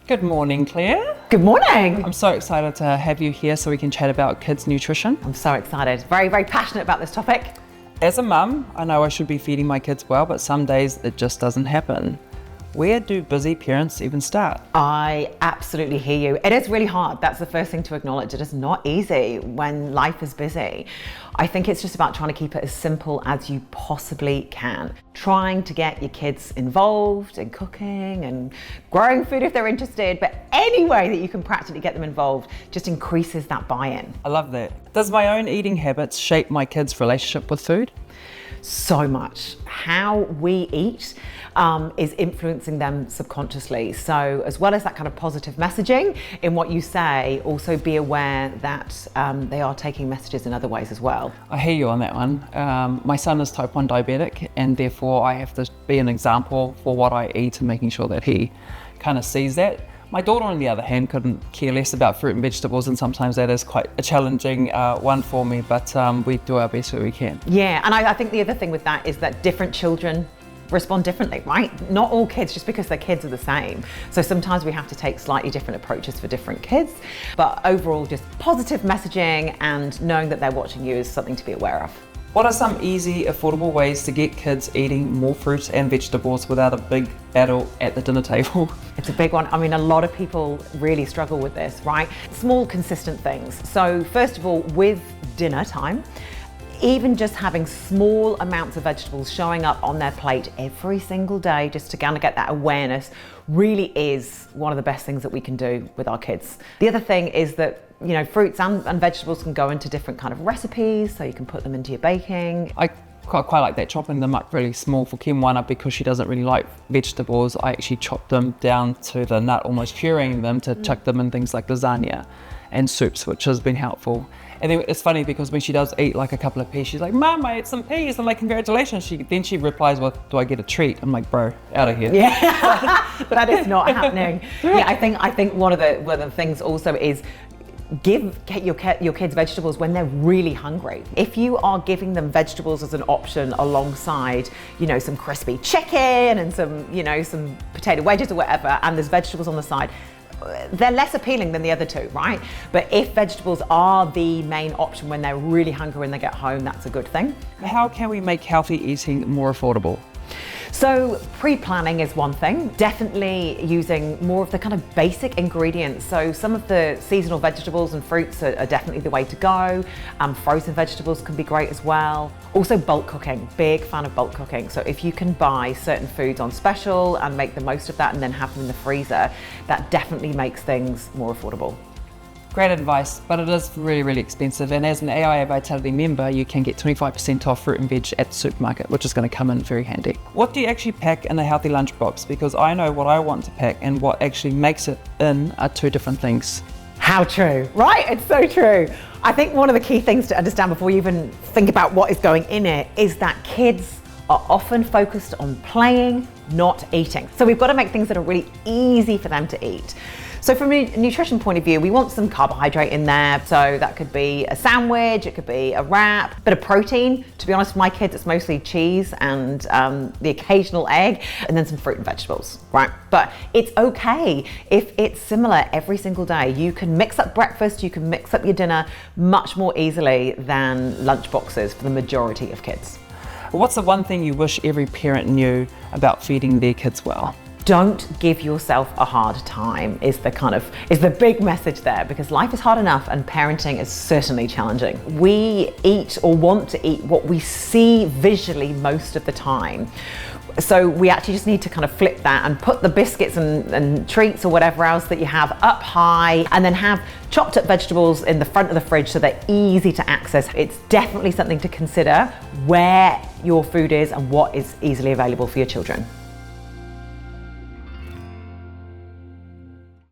Good morning, Claire. Good morning. I'm so excited to have you here so we can chat about kids' nutrition. I'm so excited. Very, very passionate about this topic. As a mum, I know I should be feeding my kids well, but some days it just doesn't happen. Where do busy parents even start? I absolutely hear you. It is really hard. That's the first thing to acknowledge. It is not easy when life is busy. I think it's just about trying to keep it as simple as you possibly can. Trying to get your kids involved in cooking and growing food if they're interested, but any way that you can practically get them involved just increases that buy-in. I love that. Does my own eating habits shape my kids' relationship with food? So much. How we eat is influencing them subconsciously. So as well as that kind of positive messaging in what you say, also be aware that they are taking messages in other ways as well. I hear you on that one. My son is type 1 diabetic, and therefore I have to be an example for what I eat and making sure that he kind of sees that. My daughter, on the other hand, couldn't care less about fruit and vegetables, and sometimes that is quite a challenging one for me, but we do our best where we can. Yeah, and I think the other thing with that is that different children respond differently, right? Not all kids, just because they're kids, are the same. So sometimes we have to take slightly different approaches for different kids, but overall just positive messaging and knowing that they're watching you is something to be aware of. What are some easy, affordable ways to get kids eating more fruits and vegetables without a big battle at the dinner table? It's a big one. I mean, a lot of people really struggle with this, right? Small, consistent things. So first of all, with dinner time, even just having small amounts of vegetables showing up on their plate every single day, just to kind of get that awareness, really is one of the best things that we can do with our kids. The other thing is that, you know, fruits and vegetables can go into different kind of recipes, so you can put them into your baking. I quite like that, chopping them up really small. For Kim, one up because she doesn't really like vegetables, I actually chop them down to the nut, almost pureeing them to chuck them in things like lasagna and soups, which has been helpful. And then it's funny because when she does eat like a couple of peas, she's like, "Mum, I ate some peas." I'm like, "Congratulations." Then she replies, "Well, do I get a treat?" I'm like, "Bro, out of here." Yeah, that is not happening. Yeah, I think one of the things also is give your kids vegetables when they're really hungry. If you are giving them vegetables as an option alongside, you know, some crispy chicken and some potato wedges or whatever, and there's vegetables on the side, they're less appealing than the other two, right? But if vegetables are the main option when they're really hungry when they get home, that's a good thing. How can we make healthy eating more affordable? So pre-planning is one thing, definitely using more of the kind of basic ingredients. So some of the seasonal vegetables and fruits are definitely the way to go. Frozen vegetables can be great as well. Also bulk cooking, big fan of bulk cooking. So if you can buy certain foods on special and make the most of that and then have them in the freezer, that definitely makes things more affordable. Great advice, but it is really, really expensive. And as an AIA Vitality member, you can get 25% off fruit and veg at the supermarket, which is going to come in very handy. What do you actually pack in a healthy lunchbox? Because I know what I want to pack and what actually makes it in are two different things. How true, right? It's so true. I think one of the key things to understand before you even think about what is going in it is that kids are often focused on playing, not eating. So we've got to make things that are really easy for them to eat. So from a nutrition point of view, we want some carbohydrate in there. So that could be a sandwich, it could be a wrap, bit of protein. To be honest, for my kids, it's mostly cheese and the occasional egg, and then some fruit and vegetables, right? But it's okay if it's similar every single day. You can mix up breakfast, you can mix up your dinner much more easily than lunch boxes for the majority of kids. What's the one thing you wish every parent knew about feeding their kids well? Don't give yourself a hard time is the big message there, because life is hard enough and parenting is certainly challenging. We eat or want to eat what we see visually most of the time. So we actually just need to kind of flip that and put the biscuits and treats or whatever else that you have up high, and then have chopped up vegetables in the front of the fridge so they're easy to access. It's definitely something to consider where your food is and what is easily available for your children.